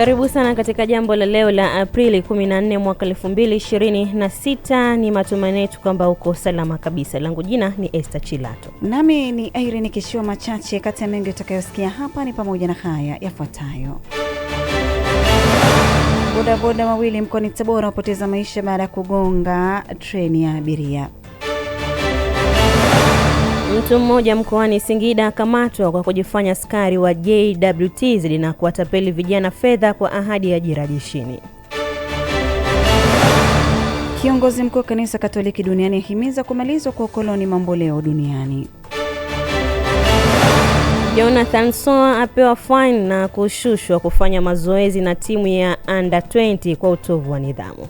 Karibu sana katika jambo la leo la Aprili 14 mwaka 2026. Ni matumaini yetu kwamba uko salama kabisa. Langu jina ni Esther Chilato. Nami ni Irene Kishua. Machache kati ya mengi utakayosikia hapa ni pamoja na haya yafuatayo. Bodaboda wawili mkoani Tabora wapoteza maisha baada ya kugonga treni ya abiria. Mtu mmoja mkoani Singida akamatwa kwa kujifanya askari wa JWTZ na kuwatapeli vijana fedha kwa ahadi ya ajira jeshini. Kiongozi mkuu wa kanisa Katoliki duniani ahimiza kumalizwa kwa ukoloni mamboleo duniani. Jonathan Soa apewa fine na kushushwa kufanya mazoezi na timu ya Under 20 kwa utovu wa nidhamu.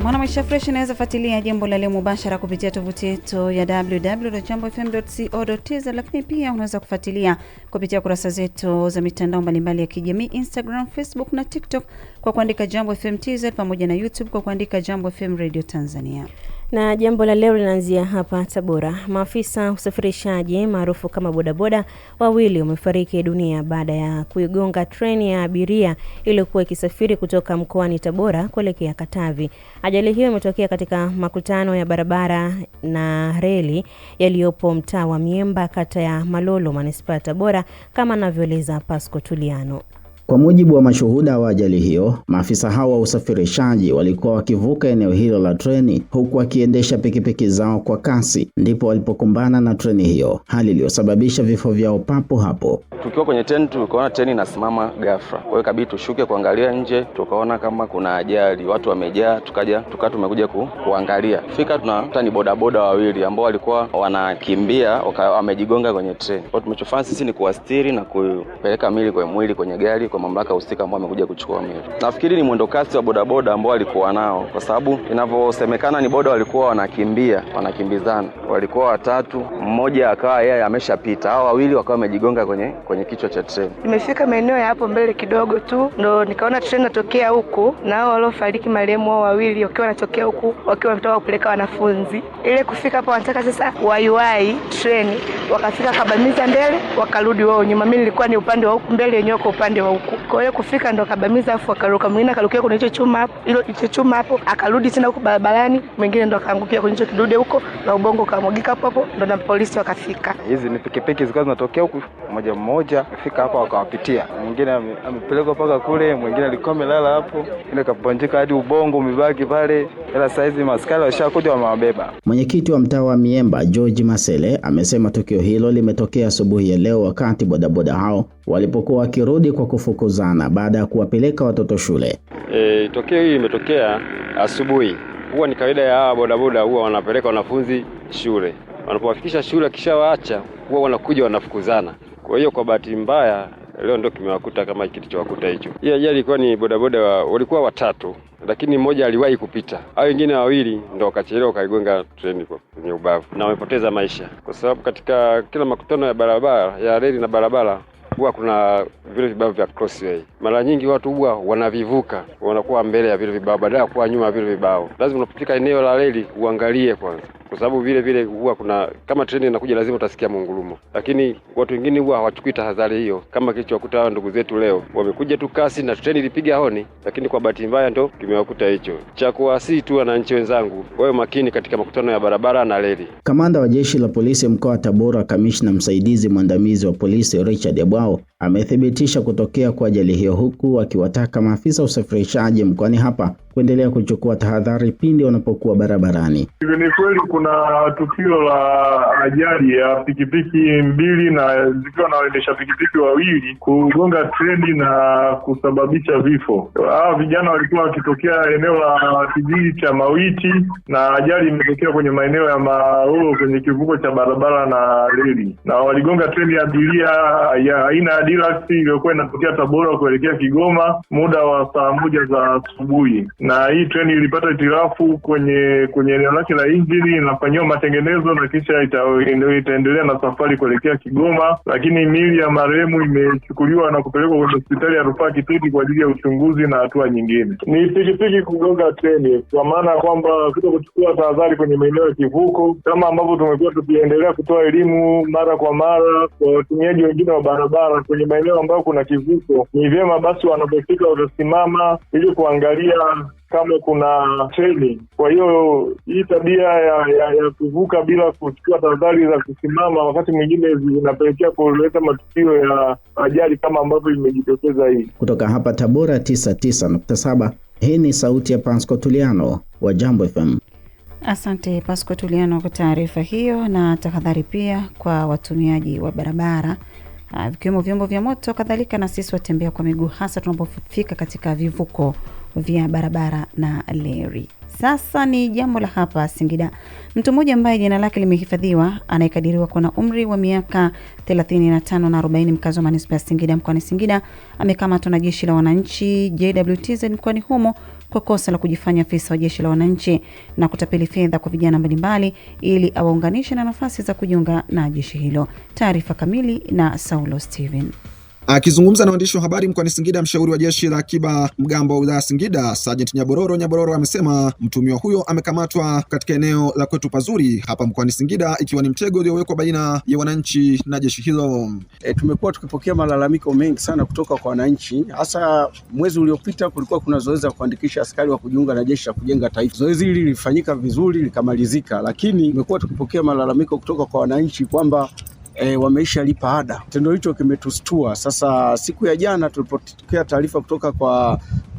Mwana Maisha Fresh inaweza fuatilia jambo la leo mubashara kupitia tovuti yetu ya www.jambofm.co.tz, lakini pia unaweza kufuatilia kupitia kurasa zetu za mitandao mbalimbali ya kijamii, Instagram, Facebook na TikTok kwa kuandika Jambo FM TZ, pamoja na YouTube kwa kuandika Jambo FM Radio Tanzania. Na jambo la leo linaanzia hapa Tabora. Maafisa usafirishaji maarufu kama bodaboda wawili wamefariki dunia baada ya kuigonga treni ya abiria iliyokuwa ikisafiri kutoka mkoani Tabora kuelekea Katavi. Ajali hiyo imetokea katika makutano ya barabara na reli yaliyopo mtaa wa Miemba, kata ya Malolo, manispaa ya Tabora, kama anavyoeleza Pasco Tuliano. Kwa mujibu wa mashuhuda wa ajali hiyo, maafisa hao wa usafirishaji walikuwa wakivuka eneo hilo la treni huku wakiendesha pikipiki zao kwa kasi, ndipo walipokumbana na treni hiyo, hali iliyosababisha vifo vyao papo hapo. Tukiwa kwenye treni tukaona treni inasimama ghafla. Kwa hiyo kabidi tushuke kuangalia nje, tukaona kama kuna ajali, watu wamejaa, tumekuja kuangalia. Fika tunakuta ni bodaboda wawili ambao walikuwa wanakimbia wamejigonga kwenye treni. Kwa tumechofanya sisi ni kuwastiri na kupeleka mwili kwenye gari kwa mamlaka husika ambao wamekuja kuchukua mwili. Nafikiri ni mwendo kasi wa bodaboda ambao walikuwa nao, kwa sababu inavyosemekana ni boda walikuwa wanakimbizana. Walikuwa watatu, mmoja akawa yeye ameshapita. Hao wawili wakawa wamejigonga kwenye kichwa cha treni. Nimefika maeneo ya hapo mbele kidogo tu ndo nikaona treni inatokea huku, na hao waliofariki marehemu hao wawili wakiwa wanatokea huku wakiwa wanataka kupeleka wanafunzi. Ile kufika hapo wanataka sasa waiwai treni, wakafika kabamiza mbele wakarudi wao nyuma. Mimi nilikuwa ni upande wa huku mbele, yenyewe kwa upande wa huku. Kwa hiyo kufika ndo kabamiza, afu akaruka, mwingine akarukia kwenye hicho chuma hapo, akarudi tena huko barabarani, mwingine ndo akaangukia kwenye hicho kidude huko na ubongo kamwagika hapo, ndo na polisi wakafika. Hizi ni pikipiki zilikuwa zinatokea huku mmoja fika hapa wakawapitia. Mwingine amepelekwa paka kule, mwingine alikuwa amelala hapo, ile kaponjeka hadi ubongo umebaki pale. Ila saizi maskari washakuja wamewabeba. Mwenyekiti wa mtaa wa Miemba George Masele amesema tukio hilo limetokea asubuhi ya leo wakati bodaboda hao walipokuwa wakirudi kwa kufukuzana baada ya kuwapeleka watoto shule. Tukio hili limetokea asubuhi. Huwa ni kawaida ya hawa bodaboda, huwa wanapeleka wanafunzi shule. Wanapowafikisha shule kisha waacha, huwa wanakuja wanafukuzana. Kwa hiyo kwa bahati mbaya leo ndio kimewakuta kama kilichowakuta hicho. Hii ajali ilikuwa ni bodaboda walikuwa watatu, lakini mmoja aliwahi kupita. Hao wengine wawili ndio wakachelewa kaigonga treni kwenye ubavu na wamepoteza maisha. Kwa sababu katika kila makutano ya barabara, ya reli na barabara, huwa kuna vile vibao vya crossway. Mara nyingi watu huwa wanavivuka, wanakuwa mbele ya vile vibao badala ya kuwa nyuma ya vile vibao. Lazima unapofika eneo la reli uangalie kwanza, kwa sababu vile huwa kuna kama treni inakuja lazima utasikia mungurumo. Lakini watu wengine huwa hawachukui tahadhari hiyo, kama kilichowakuta hao ndugu zetu leo. Wamekuja tu kasi na treni ilipiga honi, lakini kwa bahati mbaya ndo kimewakuta hicho. Cha kuwasihi tu wananchi wenzangu wawe makini katika makutano ya barabara na reli. Kamanda wa Jeshi la Polisi mkoa wa Tabora, kamishna msaidizi mwandamizi wa polisi Richard Ebwao, amethibitisha kutokea kwa ajali hiyo, huku akiwataka maafisa usafirishaji mkoani hapa kuendelea kuchukua tahadhari pindi wanapokuwa barabarani. Ni kweli kuna tukio la ajali ya pikipiki mbili na zikiwa na waendesha pikipiki wawili kugonga treni na kusababisha vifo. Hao vijana walikuwa wakitokea eneo la kijiji cha Mawiti na ajali imetokea kwenye maeneo ya Malolo kwenye kivuko cha barabara na reli. Na waligonga treni ya abiria ya aina ya Deluxe iliyokuwa inatokea Tabora kuelekea Kigoma muda wa saa 1 za asubuhi. na hii treni ilipata hitilafu kwenye eneo lake la injini, inafanyiwa matengenezo na kisha itaendelea na safari kuelekea Kigoma, lakini miili ya marehemu imechukuliwa na kupelekwa kwenye hospitali ya rufaa Kititi kwa ajili ya uchunguzi na hatua nyingine. Ni pikipiki kugonga treni, kwa maana kwamba kutokuchukua tahadhari kwenye maeneo ya kivuko, kama ambavyo tumekuwa tukiendelea kutoa elimu mara kwa mara kwa watumiaji wengine wa barabara kwenye maeneo ambayo kuna kivuko. Ni vyema basi wanapofika watasimama ili kuangalia kama kuna treni. Kwa hiyo hii tabia ya kuvuka bila kuchukua tahadhari za kusimama wakati mwingine zinapelekea kuleta matukio ya ajali kama ambavyo imejitokeza hii. Kutoka hapa Tabora 99.7, hii ni sauti ya Pasco Tuliano wa Jambo FM. Asante Pasco Tuliano kwa taarifa hiyo, na tahadhari pia kwa watumiaji wa barabara vikiwemo vyombo vya moto, kadhalika na sisi watembea kwa miguu, hasa tunapofika katika vivuko vya barabara na leri. Sasa ni jambo la hapa Singida. Mtu mmoja ambaye jina lake limehifadhiwa, anayekadiriwa kuwa na umri wa miaka 35 na 40, mkazi wa manispaa ya Singida mkoani Singida, amekamatwa na jeshi la wananchi JWTZ mkoani humo kwa kosa la kujifanya afisa wa jeshi la wananchi na kutapeli fedha kwa vijana mbalimbali ili awaunganishe na nafasi za kujiunga na jeshi hilo. Taarifa kamili na Saulo Steven. Akizungumza na waandishi wa habari mkoani Singida, mshauri wa jeshi la akiba mgambo wa wilaya Singida, Sergeant Nyabororo amesema mtumiwa huyo amekamatwa katika eneo la Kwetu Pazuri hapa mkoani Singida, ikiwa ni mtego uliowekwa baina ya wananchi na jeshi hilo. Tumekuwa tukipokea malalamiko mengi sana kutoka kwa wananchi, hasa mwezi uliopita kulikuwa kuna zoezi la kuandikisha askari wa kujiunga na jeshi la kujenga taifa. Zoezi hili lilifanyika vizuri, likamalizika, lakini tumekuwa tukipokea malalamiko kutoka kwa wananchi kwamba wameisha lipa ada. Tendo hicho kimetustua. Sasa siku ya jana tulipokea taarifa kutoka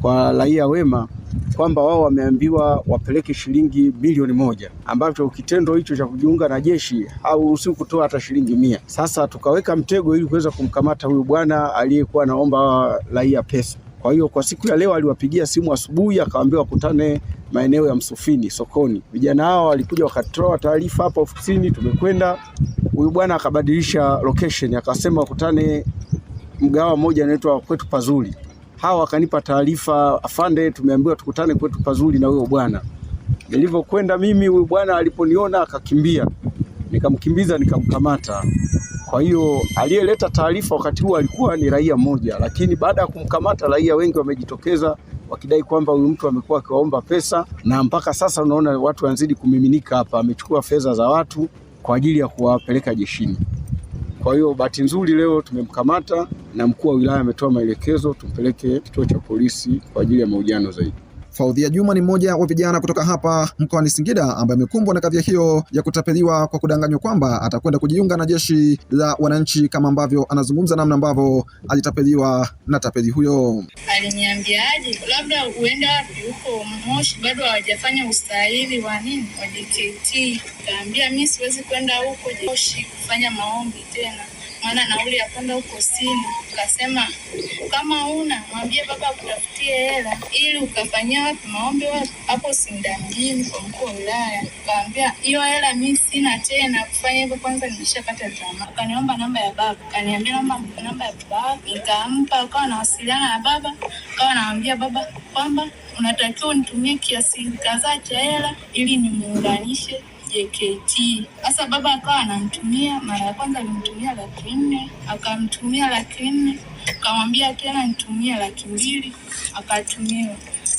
kwa raia wema kwamba wao wameambiwa wapeleke shilingi milioni 1, ambacho kitendo hicho cha kujiunga na jeshi hauruhusiwi kutoa hata shilingi 100. Sasa tukaweka mtego ili kuweza kumkamata huyu bwana aliyekuwa anaomba raia pesa. Kwa hiyo kwa siku ya leo aliwapigia simu asubuhi, akawaambia wakutane maeneo ya Msufini sokoni. Vijana hao walikuja wakatoa taarifa hapa ofisini, tumekwenda. Huyu bwana akabadilisha location, akasema wakutane mgawa mmoja anaitwa Kwetu Pazuri. Hawa wakanipa taarifa, afande, tumeambiwa tukutane Kwetu Pazuri na huyo bwana. Nilivyokwenda mimi, huyu bwana aliponiona akakimbia. Nikamkimbiza, nikamkamata. Kwa hiyo aliyeleta taarifa wakati huo alikuwa ni raia mmoja, lakini baada ya kumkamata raia wengi wamejitokeza wakidai kwamba huyu mtu amekuwa akiwaomba pesa, na mpaka sasa unaona watu wanazidi kumiminika hapa. Amechukua fedha za watu kwa ajili ya kuwapeleka jeshini. Kwa hiyo bahati nzuri leo tumemkamata na mkuu wa wilaya ametoa maelekezo tumpeleke kituo cha polisi kwa ajili ya mahojiano zaidi. Faudhia Juma ni mmoja wa vijana kutoka hapa mkoani Singida ambaye amekumbwa na kadhia hiyo ya kutapeliwa kwa kudanganywa kwamba atakwenda kujiunga na jeshi la wananchi, kama ambavyo anazungumza namna ambavyo alitapeliwa na tapeli huyo. Aliniambiaje labda uenda wapi huko Moshi, bado hawajafanya ustahili wa nini wa JKT. Kaambia mimi siwezi kwenda huko Moshi kufanya maombi tena, maana nauli ya kwenda huko sina. Kasema kama una mwambie baba akutafutie hela ili ukafanyia wapi maombi wapi hapo Singida mjini kwa mkuu wa wilaya. Kaambia hiyo hela mimi sina tena kufanya hivyo, kwanza nimeshapata tamaa. Kaniomba namba ya baba, kaniambia namba ya baba, nikampa, akawa anawasiliana na baba, akawa anaambia baba kwamba unatakiwa unitumie kiasi kadhaa cha hela ili nimuunganishe JKT. Sasa baba akawa anamtumia, mara ya kwanza alimtumia 400,000, akamtumia 400,000, akamwambia tena nitumie 200,000, akatumiwa.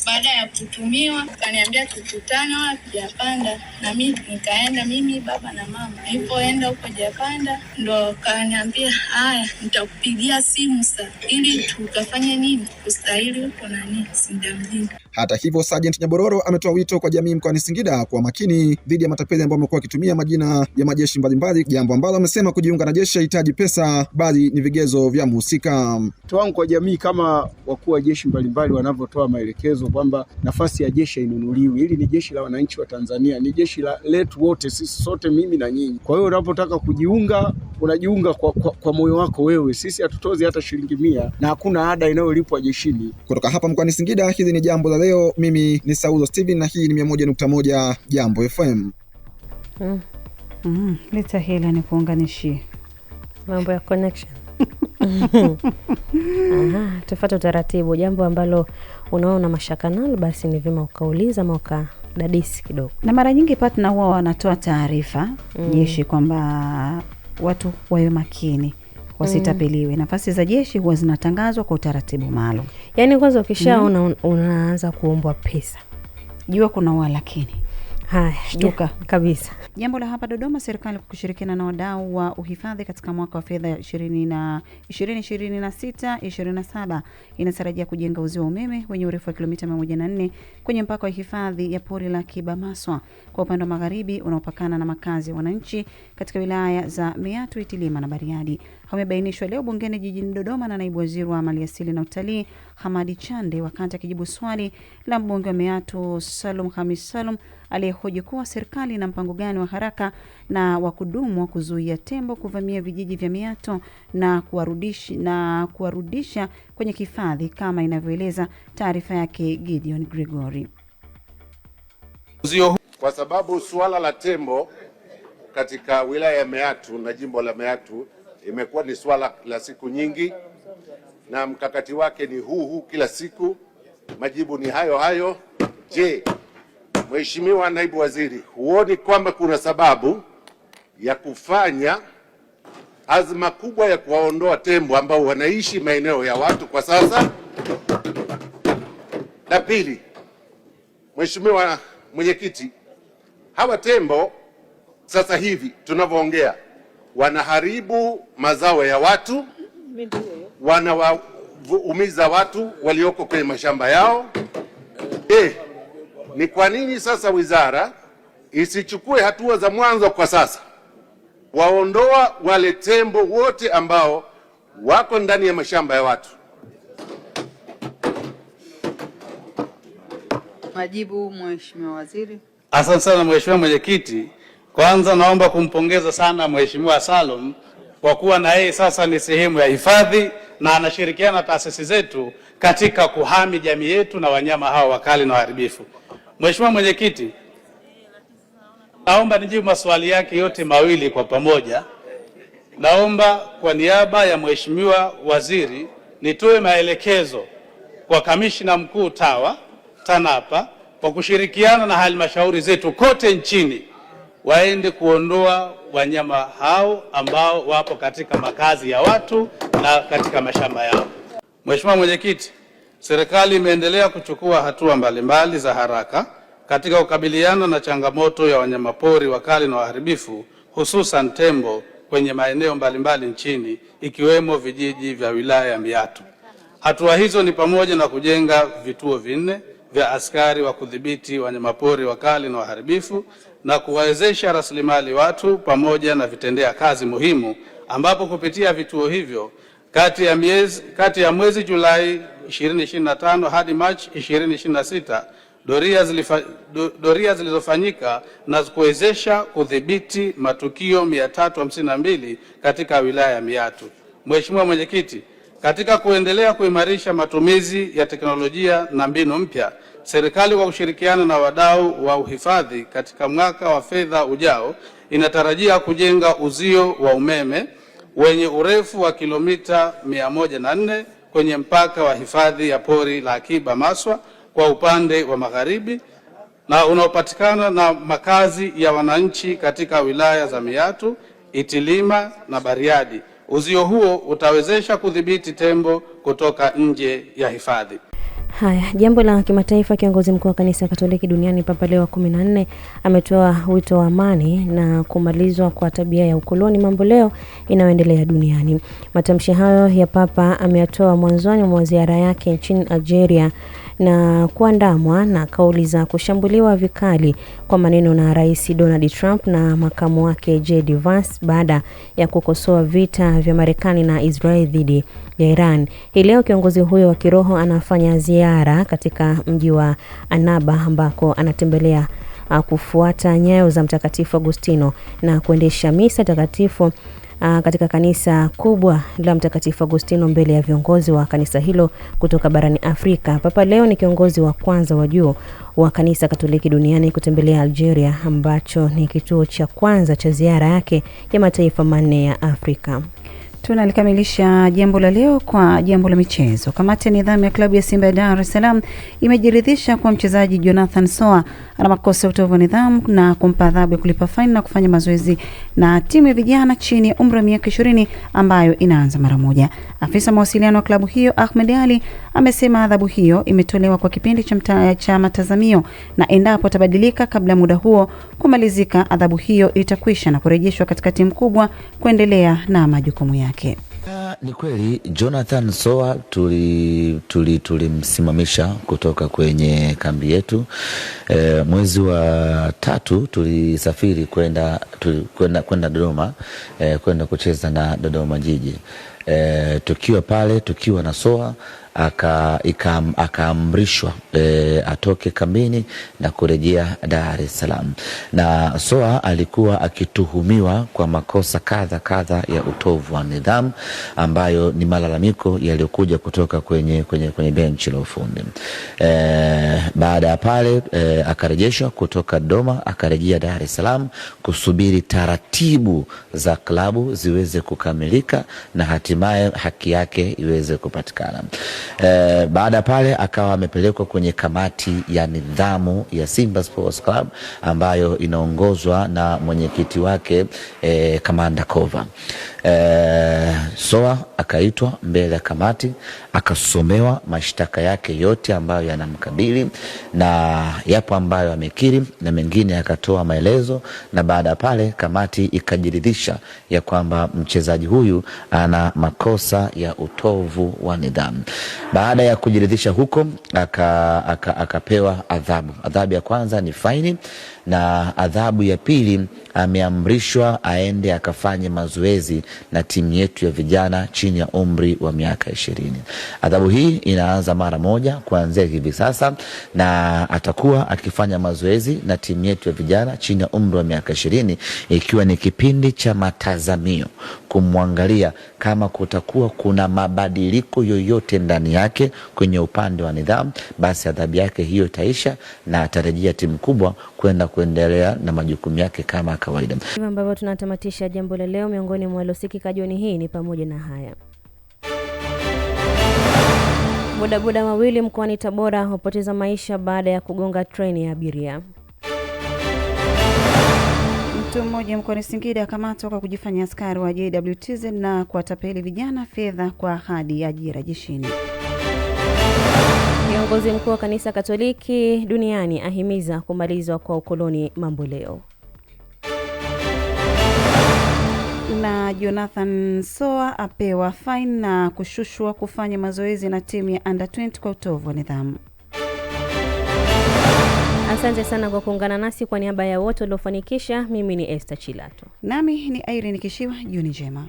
Baada ya kutumiwa kaniambia tukutane wapi Japanda, na mimi nikaenda, mimi baba na mama. Nilipoenda huko Japanda ndo kaniambia haya nitakupigia simu sasa ili tukafanye nini ustahili huko nani Singida mjini. Hata hivyo, Sergeant Nyabororo ametoa wito kwa jamii mkoani Singida kwa makini dhidi ya matapeli ambao wamekuwa wakitumia majina ya majeshi mbalimbali, jambo ambalo amesema kujiunga na jeshi hahitaji pesa bali ni vigezo vya mhusika. Wangu kwa jamii, kama wakuu wa jeshi mbalimbali wanavyotoa maelekezo kwamba nafasi ya jeshi hainunuliwi. Hili ni jeshi la wananchi wa Tanzania, ni jeshi letu wote, sisi sote, mimi na nyinyi. Kwa hiyo unapotaka kujiunga, unajiunga kwa moyo wako wewe. Sisi hatutozi hata shilingi 100 na hakuna ada inayolipwa jeshini. Kutoka hapa mkoani Singida, hili ni Jambo la Leo. Mimi ni Saulo Steven na hii ni 101.1 Jambo FM. Leta hela ni kuunganishie mambo ya connection. Tufuate utaratibu. Jambo ambalo unaona mashaka nalo, basi ni vyema ukauliza ama ukadadisi kidogo. Na mara nyingi partner huwa wanatoa taarifa jeshi kwamba watu wawe makini, wasitapeliwe. Nafasi za jeshi huwa zinatangazwa kwa utaratibu maalum. Yaani kwanza ukishaona unaanza kuombwa pesa, jua kuna walakini. Haya, shtuka kabisa. Jambo la hapa Dodoma, serikali kwa kushirikiana na wadau wa uhifadhi katika mwaka wa fedha 2026-27 inatarajia kujenga uzio wa umeme wenye urefu wa kilomita 104 kwenye mpaka wa hifadhi ya pori la Akiba Maswa kwa upande wa magharibi unaopakana na makazi ya wananchi katika wilaya za Meatu, Itilima na Bariadi. Hamebainishwa leo bungeni jijini Dodoma na naibu waziri wa maliasili na utalii Hamadi Chande wakati akijibu swali la mbunge wa Meatu Salum Hamis Salum aliyehoji kuwa serikali na mpango gani wa haraka na wa kudumu wa kuzuia tembo kuvamia vijiji vya Meatu na kuwarudisha kwenye hifadhi kama inavyoeleza taarifa yake Gideon Gregory. Kwa sababu suala la tembo katika wilaya ya Meatu na jimbo la Meatu imekuwa ni swala la siku nyingi, na mkakati wake ni huu kila siku, majibu ni hayo. Je, Mheshimiwa Naibu Waziri, huoni kwamba kuna sababu ya kufanya azma kubwa ya kuwaondoa tembo ambao wanaishi maeneo ya watu kwa sasa? La pili, Mheshimiwa Mwenyekiti, hawa tembo sasa hivi tunavyoongea wanaharibu mazao ya watu, wanawaumiza watu walioko kwenye mashamba yao. Ni kwa nini sasa wizara isichukue hatua za mwanzo kwa sasa waondoa wale tembo wote ambao wako ndani ya mashamba ya watu? Majibu, Mheshimiwa Waziri. Asante sana Mheshimiwa Mwenyekiti. Kwanza naomba kumpongeza sana Mheshimiwa Salum kwa kuwa na yeye sasa ni sehemu ya hifadhi na anashirikiana na taasisi zetu katika kuhami jamii yetu na wanyama hao wakali na waharibifu. Mheshimiwa Mwenyekiti, naomba nijibu maswali yake yote mawili kwa pamoja. Naomba kwa niaba ya Mheshimiwa Waziri nitoe maelekezo kwa Kamishna Mkuu TANAPA kwa kushirikiana na halmashauri zetu kote nchini waende kuondoa wanyama hao ambao wapo katika makazi ya watu na katika mashamba yao. Mheshimiwa Mwenyekiti, serikali imeendelea kuchukua hatua mbalimbali za haraka katika kukabiliana na changamoto ya wanyamapori wakali na waharibifu, hususan tembo kwenye maeneo mbalimbali nchini ikiwemo vijiji vya wilaya ya Meatu. Hatua hizo ni pamoja na kujenga vituo 4 vya askari wa kudhibiti wanyamapori wakali na waharibifu na kuwawezesha rasilimali watu pamoja na vitendea kazi muhimu, ambapo kupitia vituo hivyo kati ya mwezi Julai 2025 hadi Machi 2026 doria zilizofanyika na kuwezesha kudhibiti matukio 352 katika wilaya ya Meatu. Mheshimiwa Mwenyekiti, katika kuendelea kuimarisha matumizi ya teknolojia na mbinu mpya, serikali kwa kushirikiana na wadau wa uhifadhi katika mwaka wa fedha ujao inatarajia kujenga uzio wa umeme wenye urefu wa kilomita 104 kwenye mpaka wa hifadhi ya pori la Akiba Maswa kwa upande wa magharibi na unaopatikana na makazi ya wananchi katika wilaya za Meatu, Itilima na Bariadi. Uzio huo utawezesha kudhibiti tembo kutoka nje ya hifadhi. Haya, jambo la kimataifa, kiongozi mkuu wa kanisa Katoliki duniani Papa Leo 14 ametoa wito wa amani na kumalizwa kwa tabia ya ukoloni mambo leo inayoendelea duniani. Matamshi hayo ya Papa ameyatoa mwanzoni mwa ziara yake nchini Algeria na kuandamwa na kauli za kushambuliwa vikali kwa maneno na Rais Donald Trump na makamu wake J.D. Vance baada ya kukosoa vita vya Marekani na Israel dhidi ya Iran. Hii leo kiongozi huyo wa kiroho anafanya ziara katika mji wa Annaba ambako anatembelea kufuata nyayo za Mtakatifu Agustino na kuendesha misa takatifu katika kanisa kubwa la Mtakatifu Agustino mbele ya viongozi wa kanisa hilo kutoka barani Afrika. Papa Leo ni kiongozi wa kwanza wa juu wa kanisa Katoliki duniani kutembelea Algeria, ambacho ni kituo cha kwanza cha ziara yake ya mataifa 4 ya Afrika. Tunalikamilisha jambo la leo kwa jambo la michezo. Kamati ya nidhamu ya klabu ya Simba ya Dar es Salaam imejiridhisha kwa mchezaji Jonathan Soa ana makosa ya utovu wa nidhamu na kumpa adhabu ya kulipa faini na kufanya mazoezi na timu ya vijana chini ya umri wa miaka 20 ambayo inaanza mara moja. Afisa mawasiliano wa klabu hiyo Ahmed Ali amesema adhabu hiyo imetolewa kwa kipindi cha matazamio na endapo atabadilika kabla muda huo kumalizika, adhabu hiyo itakwisha na kurejeshwa katika timu kubwa kuendelea na majukumu yake. Ni kweli Jonathan Soa tulimsimamisha kutoka kwenye kambi yetu. Mwezi wa 3 tulisafiri kwenda Dodoma, kwenda kucheza na Dodoma Jiji. Tukiwa pale, tukiwa na Soa akaamrishwa atoke kambini na kurejea Dar es Salaam. Na Soa alikuwa akituhumiwa kwa makosa kadha ya utovu wa nidhamu ambayo ni malalamiko yaliyokuja kutoka kwenye benchi la ufundi. Baada ya pale akarejeshwa kutoka Dodoma akarejea Dar es Salaam kusubiri taratibu za klabu ziweze kukamilika na hatimaye haki yake iweze kupatikana. Baada pale akawa amepelekwa kwenye kamati ya nidhamu ya Simba Sports Club ambayo inaongozwa na mwenyekiti wake Kamanda Kova. Soa akaitwa mbele ya kamati, akasomewa mashtaka yake yote ambayo yanamkabili, na yapo ambayo amekiri na mengine akatoa maelezo, na baada pale kamati ikajiridhisha ya kwamba mchezaji huyu ana makosa ya utovu wa nidhamu. Baada ya kujiridhisha huko akapewa adhabu. Adhabu ya kwanza ni faini, na adhabu ya pili ameamrishwa aende akafanye mazoezi na timu yetu ya vijana chini ya umri wa miaka 20. Adhabu hii inaanza mara moja kuanzia hivi sasa, na atakuwa akifanya mazoezi na timu yetu ya vijana chini ya umri wa miaka 20 ikiwa ni kipindi cha matazamio, kumwangalia kama kutakuwa kuna mabadiliko yoyote ndani yake kwenye upande wa nidhamu, basi adhabu yake hiyo itaisha na atarejea timu kubwa kuendelea na majukumu yake kama kawaida. Hivyo ambavyo tunatamatisha jambo la leo. Miongoni mwa waliosikika jioni hii ni pamoja na haya. Bodaboda wawili mkoani Tabora wapoteza maisha baada ya kugonga treni ya abiria. Mtu mmoja mkoani Singida akamatwa kwa kujifanya askari wa JWTZ na kuwatapeli vijana fedha kwa ahadi ya ajira jeshini. Kiongozi mkuu wa kanisa Katoliki duniani ahimiza kumalizwa kwa ukoloni mamboleo. Na Jonathan Soa apewa fine na kushushwa kufanya mazoezi na timu ya Under 20 kwa utovu wa nidhamu. Asante sana kwa kuungana nasi. Kwa niaba ya wote waliofanikisha, mimi ni Esther Chilato. Nami ni Irene Kishiwa. Jioni njema.